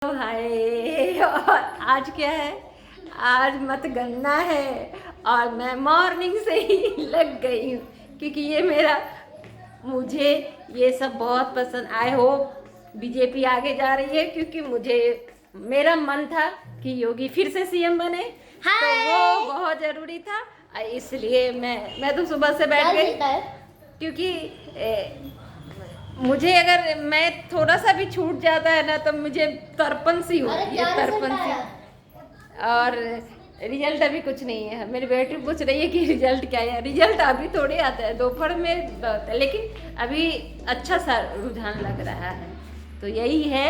हाय। और आज क्या है? आज मतगणना है और मैं मॉर्निंग से ही लग गई हूँ क्योंकि मुझे ये सब बहुत पसंद। आई होप बीजेपी आगे जा रही है क्योंकि मेरा मन था कि योगी फिर से सीएम बने, तो वो बहुत जरूरी था। इसलिए मैं तो सुबह से बैठ गई क्योंकि मुझे अगर मैं थोड़ा सा भी छूट जाता है ना तो मुझे तर्पण सी होती है, तर्पण सी। और रिजल्ट अभी कुछ नहीं है। मेरी बेटी पूछ रही है कि रिजल्ट क्या है। रिजल्ट अभी थोड़ी आता है, दोपहर में आता है, लेकिन अभी अच्छा सा रुझान लग रहा है। तो यही है।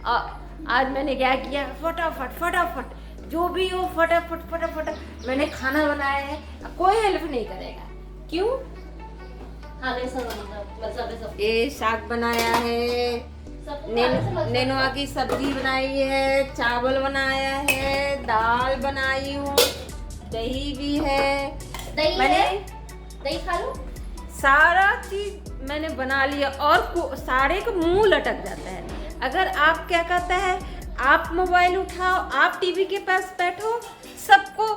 आज मैंने क्या किया, फटाफट फटाफट जो भी हो फटाफट फटाफट मैंने खाना बनाया है। कोई हेल्प नहीं करेगा। क्यों? ये साग बनाया है, नेनुआ की सब्जी बनाई है, चावल बनाया है, दाल बनाई हूँ, दही भी है। दही खा लो। सारा चीज मैंने बना लिया और सारे को मुंह लटक जाता है। अगर आप क्या कहता है, आप मोबाइल उठाओ, आप टीवी के पास बैठो, सबको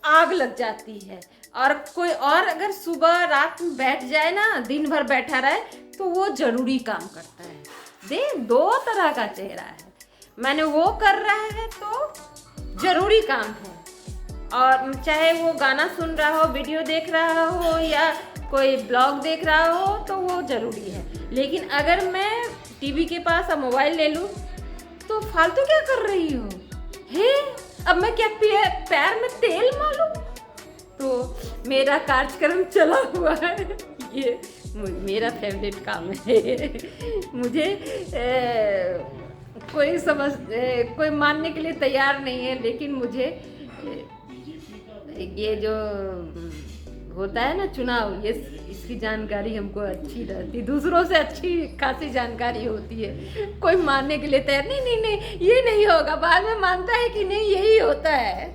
आग लग जाती है। और कोई और अगर सुबह रात में बैठ जाए ना, दिन भर बैठा रहे, तो वो जरूरी काम करता है। दो तरह का चेहरा है। मैंने वो कर रहा है तो जरूरी काम है। और चाहे वो गाना सुन रहा हो, वीडियो देख रहा हो या कोई ब्लॉग देख रहा हो, तो वो जरूरी है। लेकिन अगर मैं टीवी के पास अब मोबाइल ले लूँ तो फालतू क्या कर रही हो? हे, अब मैं क्या पैर में तेल मारूं? तो मेरा कार्यक्रम चला हुआ है। ये मेरा फेवरेट काम है। मुझे कोई मानने के लिए तैयार नहीं है, लेकिन मुझे ये जो होता है ना चुनाव, ये इसकी जानकारी हमको अच्छी रहती, दूसरों से अच्छी खासी जानकारी होती है। कोई मानने के लिए तैयार नहीं, ये नहीं होगा, बाद में मानता है कि नहीं यही होता है।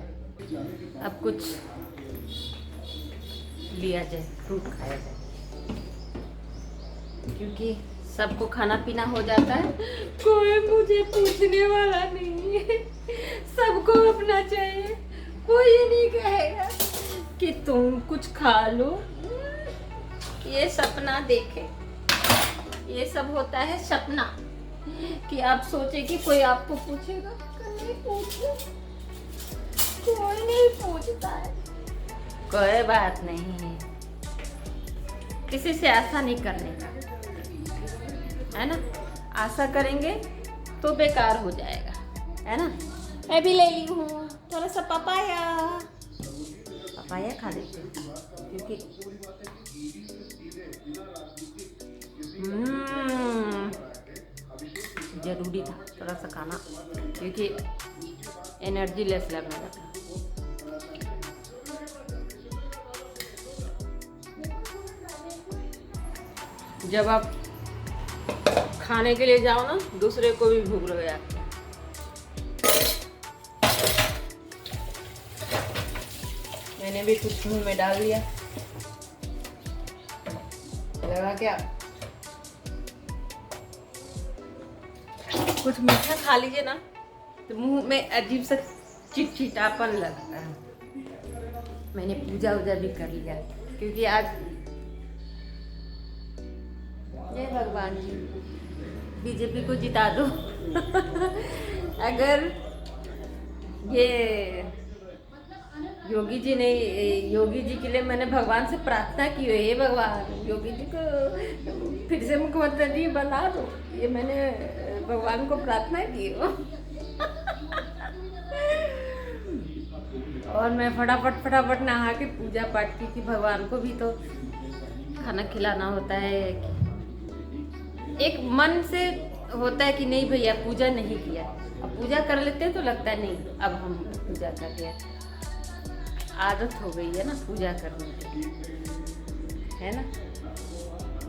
अब कुछ लिया जाए, फ्रूट खाया जाए, क्योंकि सबको खाना पीना हो जाता है, कोई मुझे पूछने वाला नहीं है। सबको अपना चाहिए, कोई ये नहीं कहेगा कि तुम कुछ खा लो। ये सपना देखे, ये सब होता है सपना, कि आप सोचे कि कोई आपको पूछेगा। नहीं पूछे, कोई नहीं पूछता है। कोई बात नहीं है, किसी से आशा नहीं करने का, है ना। आशा करेंगे तो बेकार हो जाएगा, है ना। मैं भी ले ली हूँ थोड़ा सा पपाया खा लेते हैं, क्योंकि जरूरी था थोड़ा सा खाना, क्योंकि एनर्जी लेस लगने लगा। जब आप खाने के लिए जाओ ना, दूसरे को भी भूख लग जाती है। मैंने भी कुछ मुंह में डाल दिया, लगा क्या कुछ मीठा खा लीजिए ना तो मुंह में अजीब सा चिटचिटापन लगता है। मैंने पूजा वूजा भी कर लिया, क्योंकि आज जय भगवान जी, बीजेपी को जिता दो। अगर ये योगी जी के लिए मैंने भगवान से प्रार्थना की है, हे भगवान योगी जी को फिर से मुख्यमंत्री बना दो, ये मैंने भगवान को प्रार्थना की हो। और मैं फटाफट नहा के पूजा पाठ की थी। भगवान को भी तो खाना खिलाना होता है। एक मन से होता है कि नहीं भैया पूजा नहीं किया, अब पूजा कर लेते हैं तो लगता है नहीं अब हम पूजा कर लिया। आदत हो गई है ना पूजा करने की, है ना।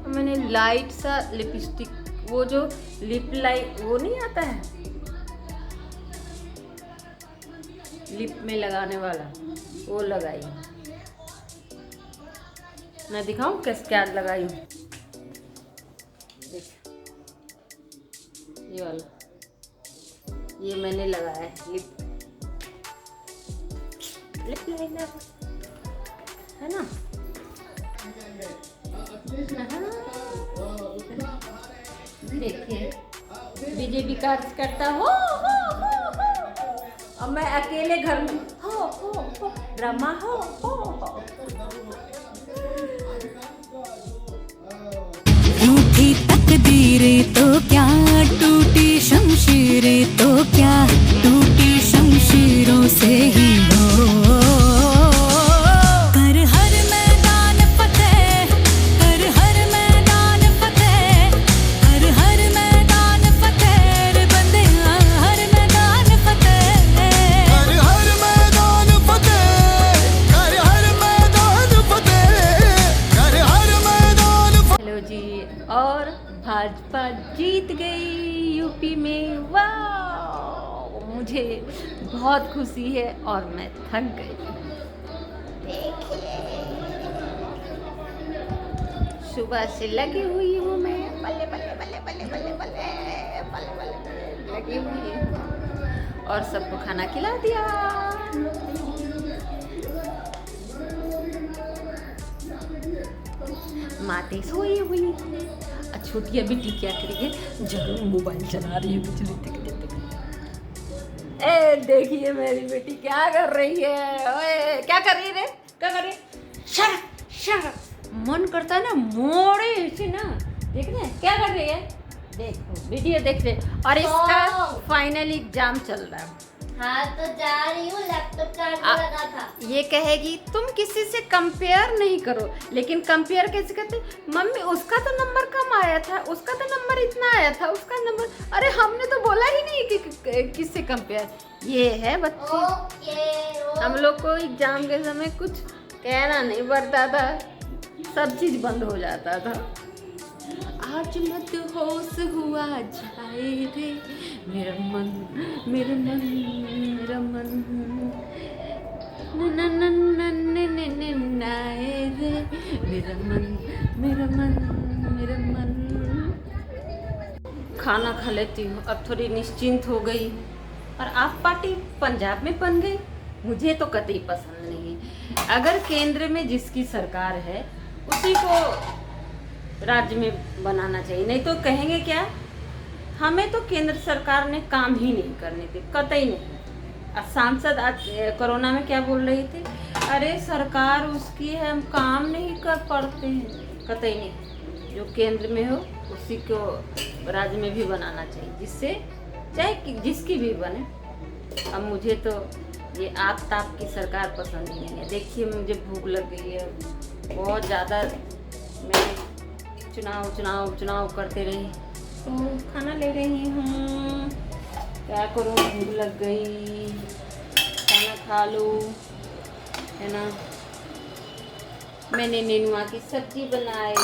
मैंने लाइट सा लिपस्टिक, वो जो लिप लाइट वो नहीं आता है लिप में लगाने वाला, वो लगाई। मैं दिखाऊं कैसे क्या लगाई हूँ। ये वाला ये मैंने लगाया है लिप लाइनर, है ना। देखिए बीजेपी कार्य करता हो, और मैं अकेले घर में हो ड्रामा हो। रूठी तकदीरें तो क्या, टूटी शमशीरें तो क्या, टूटी शमशीरों से ही हो। कर हर मैदान फतेह, कर हर मैदान फतेह, कर हर मैदान फतेह रे बंदे, हर मैदान फतेह, कर हर मैदान फतेह, कर हर मैदान फतेह, कर हर मैदान। हेलो जी, और भाजपा जीत गई यूपी में, वाह, मुझे बहुत खुशी है और मैं थक गई। देखिए सुबह से लगी हुई हूँ मैं, बल्ले बल्ले बल्ले बल्ले बल्ले बल्ले बल्ले बल्ले लगी हुई हूँ, और सबको खाना खिला दिया। माते सोई हुई है, छोटिया बेटी क्या करी है, जरूर मोबाइल चला रही है बिजली। ए देखिए मेरी बेटी क्या कर रही है, ओए क्या कर रही है, क्या कर रही है, शर्ट मन करता है ना मोड़े इसे ना, देख रहे हैं क्या कर रही है, देखो वीडियो देख रहे। और इसका फाइनल एग्जाम चल रहा है। हाँ तो जा रही हूँ, लैपटॉप चार्ज लगा था। ये कहेगी तुम किसी से कंपेयर नहीं करो, लेकिन कंपेयर कैसे करते, मम्मी उसका तो नंबर कम आया था, उसका तो नंबर इतना आया था, उसका नंबर, अरे हमने तो बोला ही नहीं कि किससे कंपेयर। ये है बच्चे, हम लोग को एग्जाम के समय कुछ कहना नहीं पड़ता था, सब चीज बंद हो जाता था। आज मत होश हुआ जाए रे मेरा मन, मेरा मन, मेरा मन, न न न न न न आए रे मेरा मन, मेरा मन, मेरा मन। खाना खा लेती हूँ, अब थोड़ी निश्चिंत हो गई। और आप पार्टी पंजाब में बन गई, मुझे तो कतई पसंद नहीं है। अगर केंद्र में जिसकी सरकार है उसी को राज्य में बनाना चाहिए, नहीं तो कहेंगे क्या, हमें तो केंद्र सरकार ने काम ही नहीं करने दी, कतई नहीं। सांसद आज कोरोना में क्या बोल रही थी, अरे सरकार उसकी है, हम काम नहीं कर पाते हैं, कतई नहीं। जो केंद्र में हो उसी को राज्य में भी बनाना चाहिए, जिससे चाहे जिसकी भी बने। अब मुझे तो ये आप ताप की सरकार पसंद ही नहीं है। देखिए मुझे भूख लग गई है बहुत ज़्यादा, मैं चुनाव करते रही तो खाना ले रही हूँ, क्या करूँ, भूख लग गई, खाना खा लूँ, है ना। मैंने नेनुआ की सब्जी बनाई,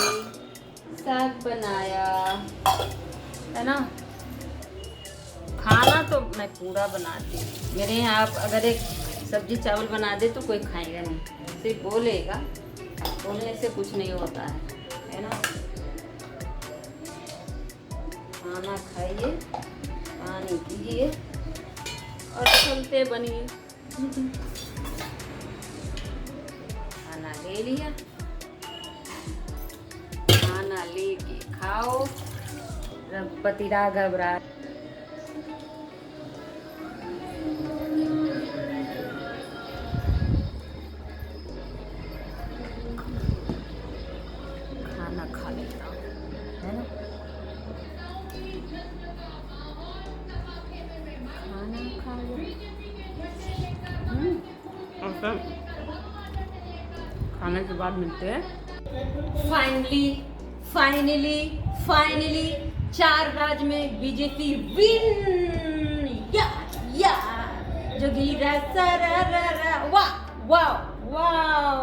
साग बनाया, है ना। खाना तो मैं पूरा बनाती हूँ, मेरे यहाँ आप अगर एक सब्जी चावल बना दे तो कोई खाएगा नहीं, सिर्फ बोलेगा, बोलने से कुछ नहीं होता है ना। खाना खाइए, पानी पीजिए और चलते बनिए। खाना ले लिया, खाना लेके खाओ, पतिरा घबरा। खाना खा लेता हूँ, है ना। खाने के बाद मिलते हैं। फाइनली 4 राज्य में बीजेपी विन, या जोगीरा सरारा, वाह वाह वाह।